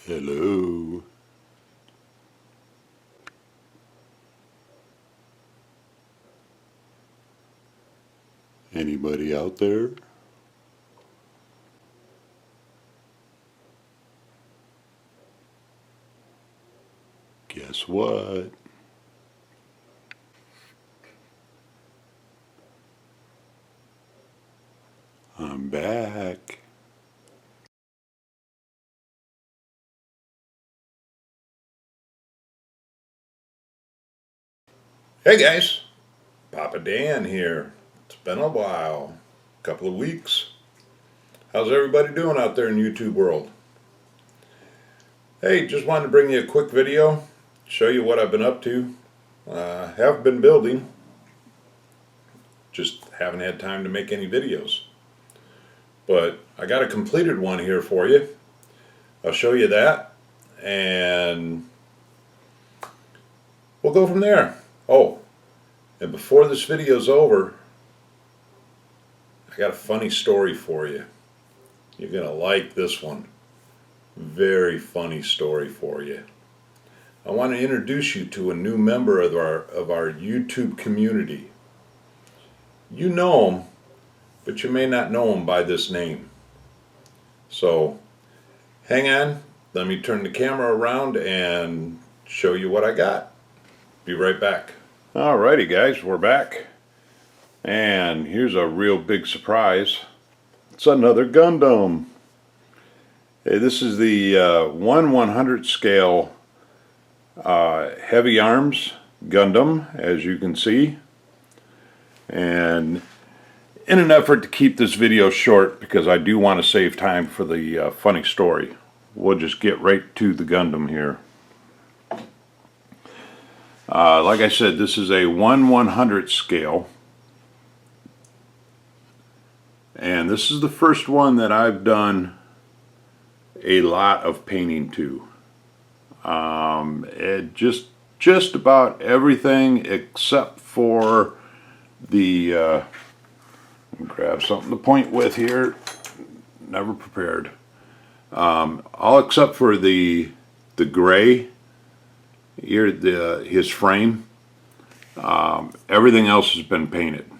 Hello. Anybody out there? Guess what? I'm back. Hey guys, Papa Dan here. It's been a while, a couple of weeks. How's everybody doing out there in YouTube world? Hey, just wanted to bring you a quick video, show you what I've been up to. Have been building, just haven't had time to make any videos. But I got a completed one here for you. I'll show you that, and we'll go from there. Oh, and before this video's over, I got a funny story for you. You're gonna like this one. Very funny story for you. I want to introduce you to a new member of our YouTube community. You know him, but you may not know him by this name. So hang on, let me turn the camera around and show you what I got. Be right back. Alrighty guys, we're back. And here's a real big surprise. It's another Gundam. Hey, this is the 1/100 scale heavy arms Gundam, as you can see. And in an effort to keep this video short, because I do want to save time for the funny story, we'll just get right to the Gundam here. Like I said, this is a 1/100 scale. And this is the first one that I've done a lot of painting to. Just about everything except for the grab something to point with here. Never prepared. All except for the gray here, his frame. Everything else has been painted.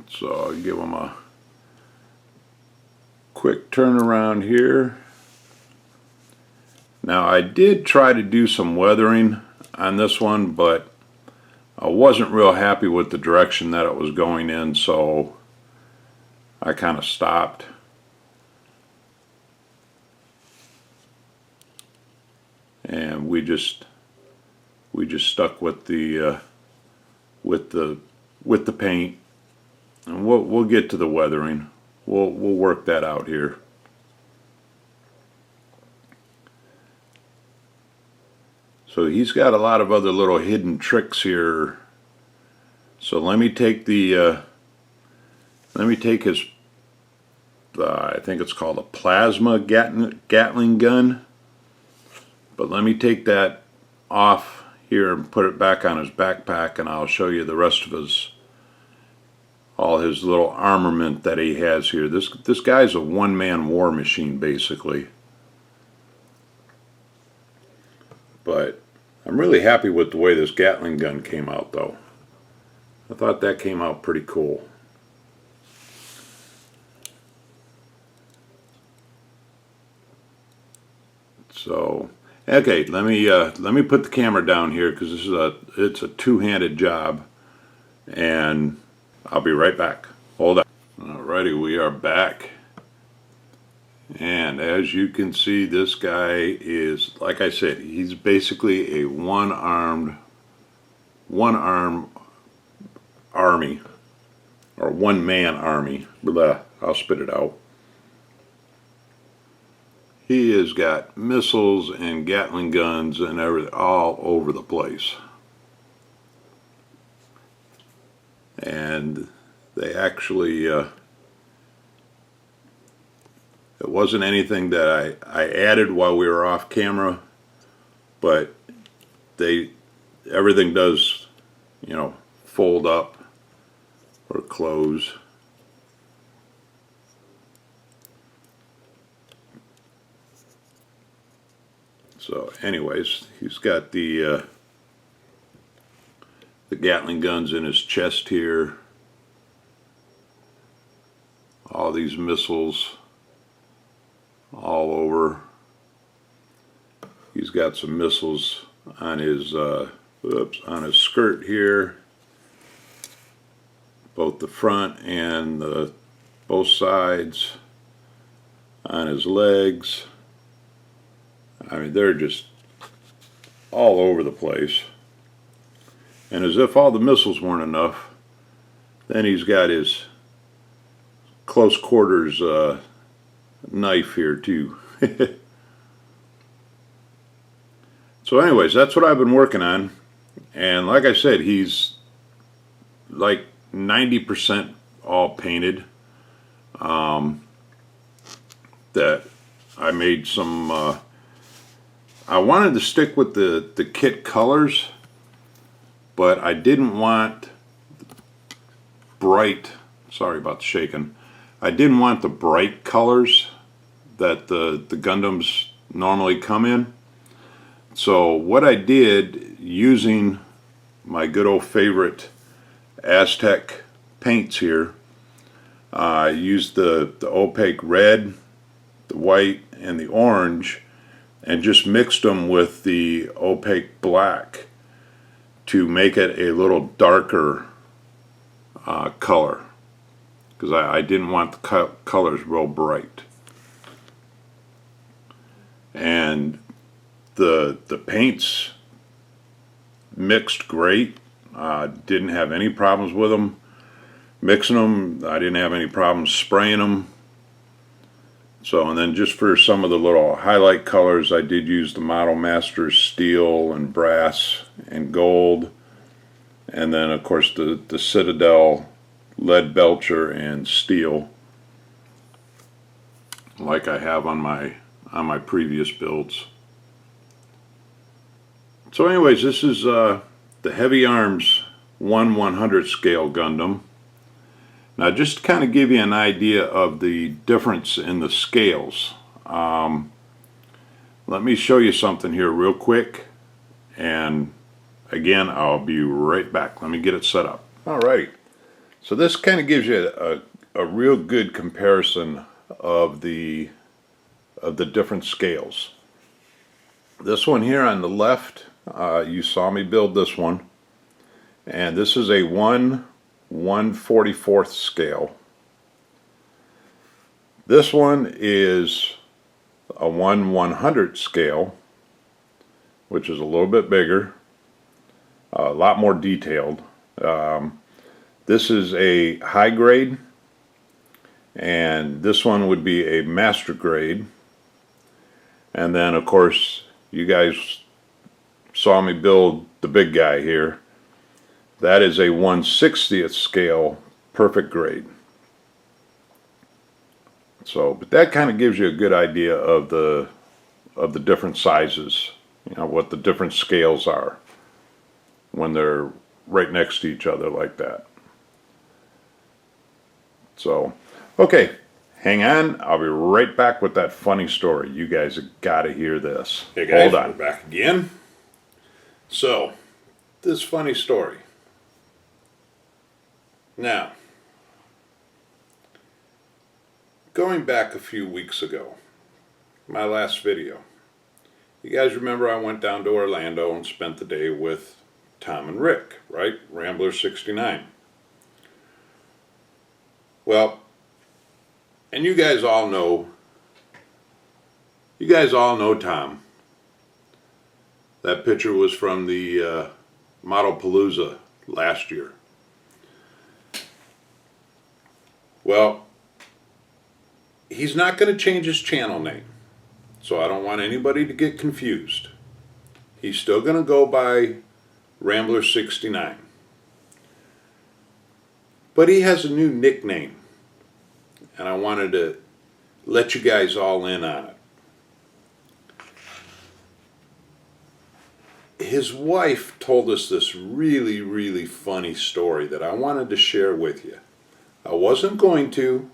So I'll give him a quick turnaround here. Now I did try to do some weathering on this one, but I wasn't real happy with the direction that it was going in, so I kind of stopped. And we just stuck with the paint, and we'll get to the weathering. We'll work that out here. So he's got a lot of other little hidden tricks here. So let me take his I think it's called a plasma Gatling gun. But let me take that off here and put it back on his backpack, and I'll show you the rest of all his little armament that he has here. This guy's a one-man war machine, basically. But I'm really happy with the way this Gatling gun came out, though. I thought that came out pretty cool. So, okay, let me put the camera down here, because it's a two-handed job, and I'll be right back. Hold on. Alrighty, we are back. And as you can see, this guy is, like I said, he's basically a one-arm army, or one-man army. Blah, I'll spit it out. He has got missiles and Gatling guns and everything all over the place. And they actually, it wasn't anything that I added while we were off camera, but everything does, fold up or close. So anyways, he's got the Gatling guns in his chest here. All these missiles all over. He's got some missiles on his on his skirt here, both the front and both sides, on his legs. I mean, they're just all over the place. And as if all the missiles weren't enough, then he's got his close quarters knife here too. So anyways, that's what I've been working on. And like I said, he's like 90% all painted. That I made some, I wanted to stick with the kit colors, but I didn't want bright, sorry about the shaking, I didn't want the bright colors that the Gundams normally come in. So what I did, using my good old favorite Aztec paints here, I used the opaque red, the white, and the orange, and just mixed them with the opaque black to make it a little darker color, because I didn't want the colors real bright. And the paints mixed great. Didn't have any problems with them mixing them. I didn't have any problems spraying them. So, and then just for some of the little highlight colors, I did use the Model Masters steel and brass and gold, and then of course the Citadel lead belcher and steel, like I have on my previous builds. So anyways, this is the Heavy Arms 1/100 scale Gundam. Now, just to kind of give you an idea of the difference in the scales, let me show you something here real quick, and again, I'll be right back. Let me get it set up. Alright, so this kind of gives you a real good comparison of the different scales. This one here on the left, you saw me build this one, and this is a 1/144th scale. This one is a 1/100 scale, which is a little bit bigger, a lot more detailed. This is a high grade, and this one would be a master grade. And then of course you guys saw me build the big guy here. That is a 1/60th scale perfect grade. So, but that kind of gives you a good idea of the different sizes, you know, what the different scales are when they're right next to each other like that. So, okay, hang on. I'll be right back with that funny story. You guys have got to hear this. Hey guys, hold on. We're back again. So, this funny story. Now, going back a few weeks ago, my last video, you guys remember I went down to Orlando and spent the day with Tom and Rick, right? Rambler 69. Well, and you guys all know Tom. That picture was from the Modelpalooza last year. Well, he's not going to change his channel name, so I don't want anybody to get confused. He's still going to go by Rambler 69. But he has a new nickname, and I wanted to let you guys all in on it. His wife told us this really, really funny story that I wanted to share with you. I wasn't going to.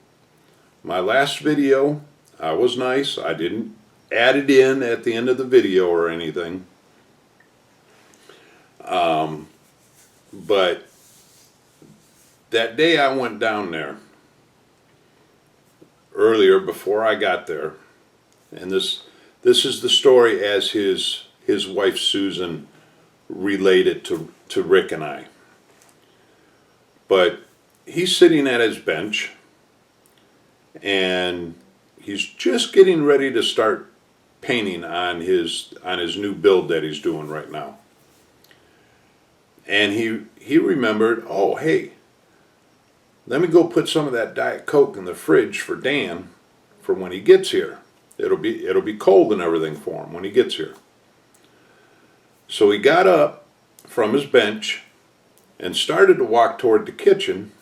My last video, I was nice. I didn't added in at the end of the video or anything. But that day I went down there earlier before I got there, and this is the story as his wife Susan relayed it to Rick and I. But he's sitting at his bench, and he's just getting ready to start painting on his new build that he's doing right now. And he remembered, oh hey, let me go put some of that Diet Coke in the fridge for Dan for when he gets here. It'll be cold and everything for him when he gets here. So he got up from his bench and started to walk toward the kitchen,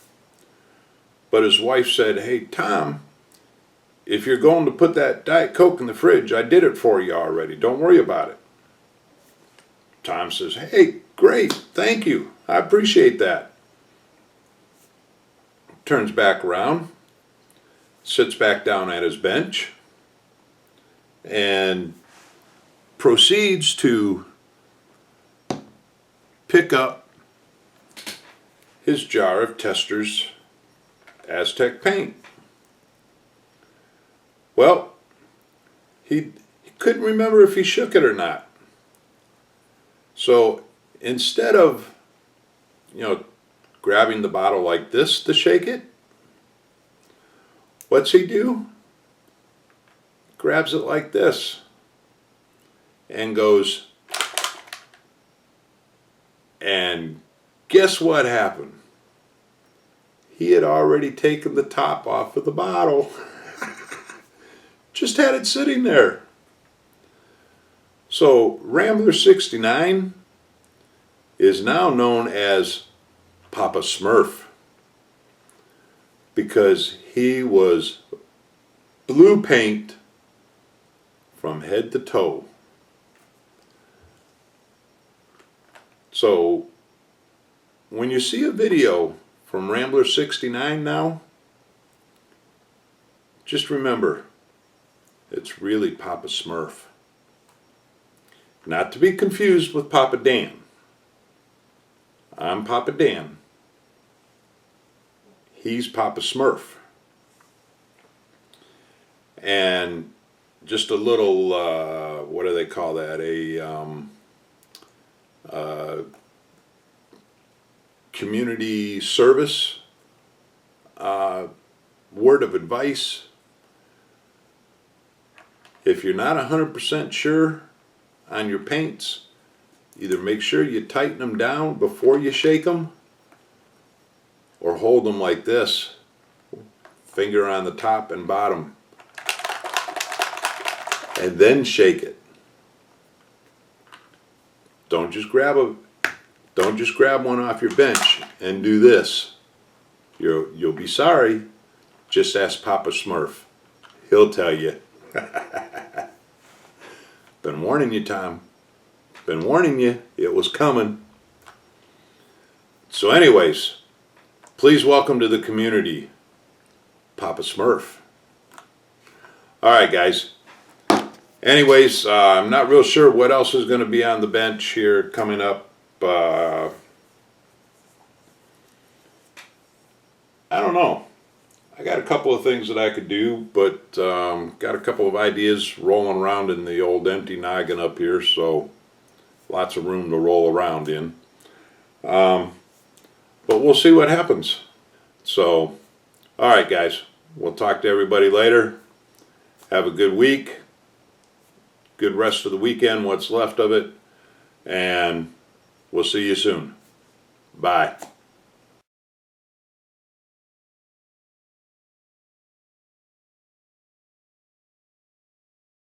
but his wife said, hey Tom, if you're going to put that Diet Coke in the fridge, I did it for you already. Don't worry about it. Tom says, hey, great, thank you. I appreciate that. Turns back around, sits back down at his bench, and proceeds to pick up his jar of Tester's Aztec paint. Well, he couldn't remember if he shook it or not. So instead of, grabbing the bottle like this to shake it, what's he do? Grabs it like this and goes, and guess what happened? He had already taken the top off of the bottle. Just had it sitting there. So Rambler 69 is now known as Papa Smurf because he was blue paint from head to toe. So when you see a video from Rambler 69 now, just remember, it's really Papa Smurf. Not to be confused with Papa Dan. I'm Papa Dan. He's Papa Smurf. And just a little, what do they call that? Community service, word of advice. If you're not 100% sure on your paints, either make sure you tighten them down before you shake them, or hold them like this, finger on the top and bottom, and then shake it. Don't just grab one off your bench and do this. You'll be sorry. Just ask Papa Smurf. He'll tell you. Been warning you, Tom. Been warning you. It was coming. So anyways, please welcome to the community, Papa Smurf. Alright guys. Anyways, I'm not real sure what else is going to be on the bench here coming up. I don't know. I got a couple of things that I could do, but got a couple of ideas rolling around in the old empty noggin up here, so lots of room to roll around in. But we'll see what happens. So, alright guys, we'll talk to everybody later. Have a good week. Good rest of the weekend, what's left of it. And we'll see you soon. Bye.